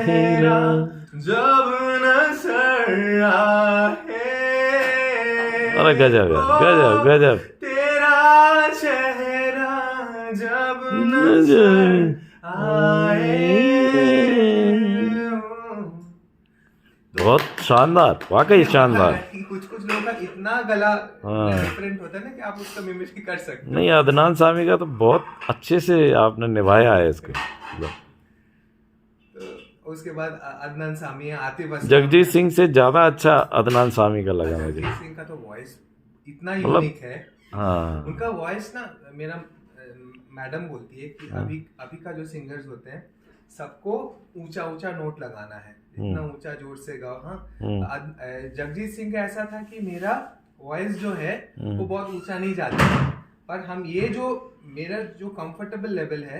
चेहरा जब नजर आए, अरे गजब यार, गजब गजब। तेरा चेहरा जब नजर आए। बहुत शानदार, वाकई शानदार। कुछ लोगों का इतना गला हाँ। डिफरेंट होता है ना कि आप उसका मिमिक्री कर सकते हो। नहीं, अदनान सामी का तो बहुत अच्छे से आपने निभाया है इसको। तो उसके बाद अदनान सामी, आतिफ असलम। जगजीत सिंह से ज्यादा अच्छा अदनान सामी का लगा मुझे। जगजीत सिंह का तो वॉइस इतना मतलब यूनिक है। हाँ, उनका वॉइस ना, मेरा मैडम बोलती है कि अभी का जो सिंगर्स होते हैं सबको ऊंचा ऊंचा नोट लगाना है, इतना ऊंचा जोर से गाओ। हाँ, जगजीत सिंह का ऐसा था कि मेरा वॉइस जो है वो बहुत ऊंचा नहीं जाता है, पर हम ये जो मेरा जो कंफर्टेबल लेवल है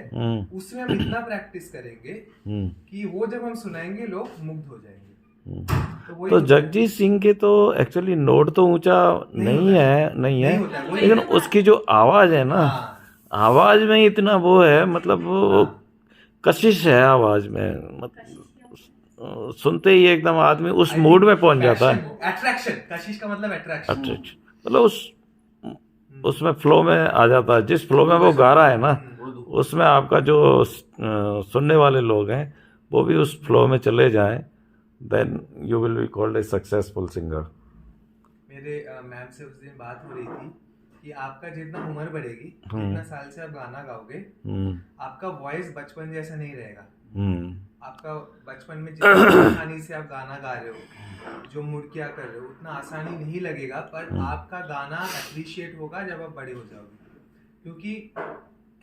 उसमें हम इतना प्रैक्टिस करेंगे कि वो जब हम सुनाएंगे लोग मुग्ध हो जाएंगे। तो जगजीत सिंह के तो एक्चुअली नोट तो ऊंचा नहीं है, लेकिन उसकी जो आवाज है ना, आवाज में इतना वो है, मतलब वो कशिश है आवाज में, मतलब सुनते ही एकदम आदमी उस मूड में पहुंच जाता है। अट्रैक्शन, कशिश का मतलब अट्रैक्शन, मतलब उसमें फ्लो में आ जाता है। जिस फ्लो में वो गा रहा है ना, उसमें आपका जो सुनने वाले लोग हैं वो भी उस फ्लो में चले जाएं, then you will be called a successful singer. मेरे मैम से उस दिन बात हो रही थी कि आपका जितना उम्र बढ़ेगी, जितना साल से आप गाना गाओगे, आपका वॉइस बचपन जैसा नहीं रहेगा। आपका बचपन में जितनी आसानी से आप गाना गा रहे हो, जो मुड़किया कर रहे हो, उतना आसानी नहीं लगेगा, पर आपका गाना अप्रिशिएट होगा जब आप बड़े हो जाओगे, क्योंकि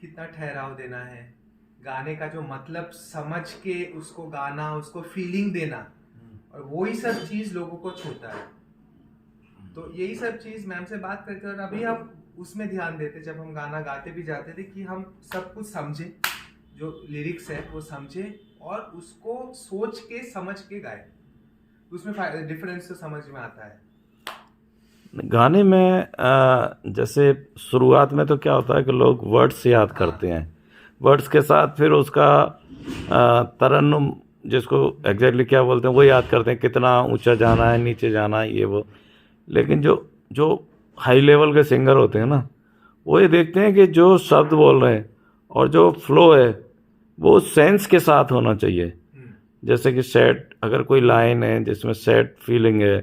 कितना ठहराव देना है, गाने का जो मतलब समझ के उसको गाना, उसको फीलिंग देना, और वही सब चीज लोगों को छूता है। तो यही सब चीज मैम से बात करते, और अभी हम उसमें ध्यान देते जब हम गाना गाते भी जाते थे कि हम सब कुछ समझे, जो लिरिक्स है वो समझे और उसको सोच के समझ के गाए, उसमें डिफरेंस तो समझ में आता है। गाने में जैसे शुरुआत में तो क्या होता है कि लोग वर्ड्स याद करते हैं, वर्ड्स के साथ फिर उसका तरन्नुम, जिसको एग्जैक्टली क्या बोलते हैं, वो याद करते हैं, कितना ऊंचा जाना है, नीचे जाना है, ये वो। लेकिन जो हाई लेवल के सिंगर होते हैं ना, वो ये देखते हैं कि जो शब्द बोल रहे हैं और जो फ्लो है वो सेंस के साथ होना चाहिए। जैसे कि सैड, अगर कोई लाइन है जिसमें सैड फीलिंग है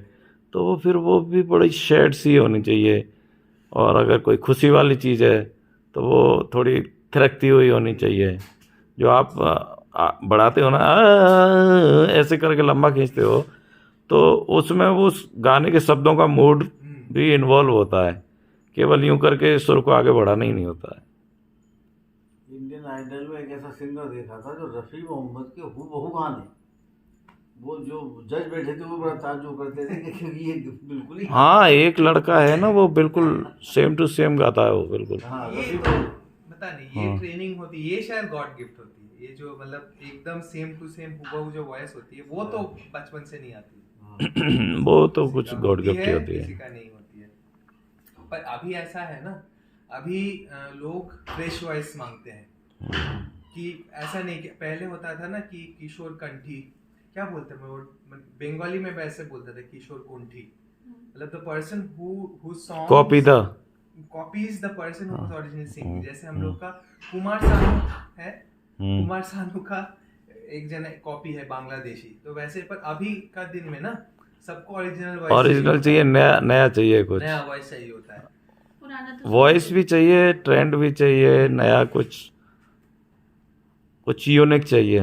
तो वो फिर वो भी बड़ी सैड सी होनी चाहिए, और अगर कोई खुशी वाली चीज़ है तो वो थोड़ी थिरकती हुई होनी चाहिए। जो आप बढ़ाते हो ना, ऐसे करके लंबा खींचते हो, तो उसमें उस गाने के शब्दों का मूड भी इन्वॉल्व होता है, केवल यूं करके सुर को आगे बढ़ाना ही नहीं होता है। इंडियन आइडल में एक ऐसा सिंगर देखा था जो रफ़ी मोहम्मद के हूबहू गाने, वो जो जज बैठे थे वो बड़ा ताज्जुब करते थे क्योंकि ये बिल्कुल ही, हाँ, एक लड़का है ना, वो बिल्कुल सेम टू सेम गाता है वो, बिल्कुल। हाँ, ये पता नहीं, ये ट्रेनिंग होती है, ये शायद गॉड गिफ्ट होती है, ये जो मतलब एकदम सेम टू सेम हूबहू जो वॉइस होती है, वो तो बचपन से नहीं आती। वो तो कुछ गॉड गिफ्ट ही होती है, किसी का नहीं होती है। पर अभी ऐसा है ना, अभी लोग फ्रेश वॉइस मांगते हैं, कि ऐसा नहीं कि पहले होता था ना कि किशोर कंठी, क्या बोलते हैं, वो बंगाली में वैसे बोलते थे किशोर कुंठी, मतलब the person who song copies the person who was originally singing. जैसे हम लोग का कुमार सानू है, कुमार सानू का एक जन कॉपी है बांग्लादेशी, तो वैसे पर अभी का दिन में ना सबको ओरिजिनल चाहिए, नया चाहिए, कुछ नया वॉइस चाहिए होता है, वॉइस भी चाहिए, ट्रेंड भी चाहिए, नया कुछ यूनिक चाहिए।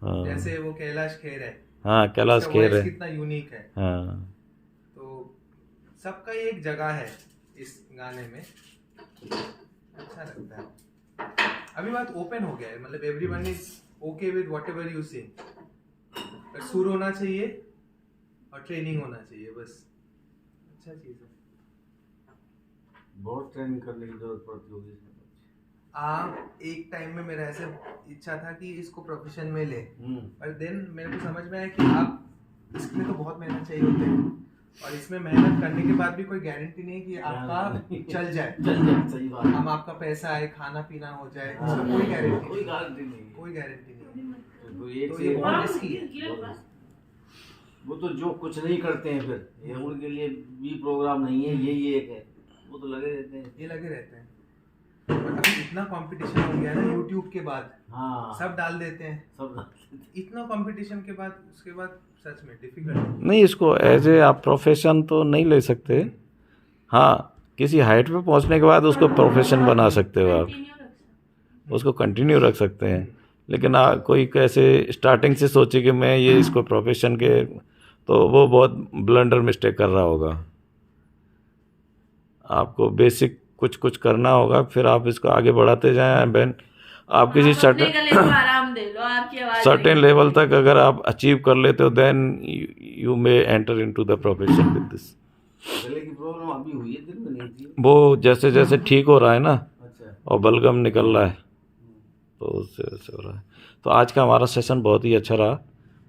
हाँ। जैसे वो कैलाश खेर है, हाँ, कैलाश खेर है, कितना यूनिक है। हाँ। तो सबका एक जगह है इस गाने में, अच्छा लगता है। अभी बात ओपन हो गया है, मतलब everyone is okay with whatever you से, सुर होना चाहिए और ट्रेनिंग होना चाहिए, बस अच्छा चीज है। बहुत ट्रेनिंग करने की जरूरत पड़ती होगी इसमें। एक टाइम में मेरा ऐसे इच्छा था कि इसको प्रोफेशन में ले, पर देन मेरे को समझ में आया कि आप इसमें तो बहुत मेहनत चाहिए होती है, और इसमें मेहनत करने के बाद भी कोई गारंटी नहीं कि आपका चल जाए, सही बात। हम आपका पैसा आए, खाना पीना हो जाए, इसमें कोई गारंटी नहीं। कोई गारंटी नहीं। तो एक तो से ये एक बहुत रिस्की है। वो तो जो कुछ नहीं करते हैं फिर ये उनके लिए भी प्रोग्राम नहीं है, यही एक है, वो तो लगे रहते हैं। ये लगे रहते हैं। और अभी इतना कंपटीशन हो गया ना यूट्यूब के बाद, हाँ सब डाल देते हैं। सब इतना कंपटीशन के बाद, उसके बाद सच में डिफिकल्ट। नहीं, इसको एज ए आप प्रोफेशन तो नहीं ले सकते। हाँ, किसी हाइट पे पहुंचने के बाद उसको प्रोफेशन बना सकते हो आप, उसको कंटिन्यू रख सकते हैं। लेकिन कोई कैसे स्टार्टिंग से सोचे कि मैं ये इसको प्रोफेशन के, तो वो बहुत ब्लंडर मिस्टेक कर रहा होगा। आपको बेसिक कुछ कुछ करना होगा, फिर आप इसको आगे बढ़ाते जाएं। बहन, आप किसी सर्टेन लेवल तक अगर आप अचीव कर लेते हो, then you may enter into the profession with this. गले की प्रॉब्लम अभी हुई है, दिन में नहीं थी। वो जैसे जैसे ठीक हो रहा है ना, अच्छा। और बलगम निकल रहा है, तो उससे वैसे हो रहा है। तो आज का हमारा सेशन बहुत ही अच्छा रहा,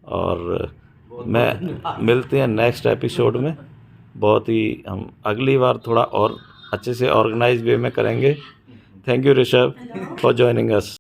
और मैं मिलते हैं नेक्स्ट एपिसोड में। बहुत ही हम अगली बार थोड़ा और अच्छे से ऑर्गेनाइज वे में करेंगे। Thank you Rishabh for joining us.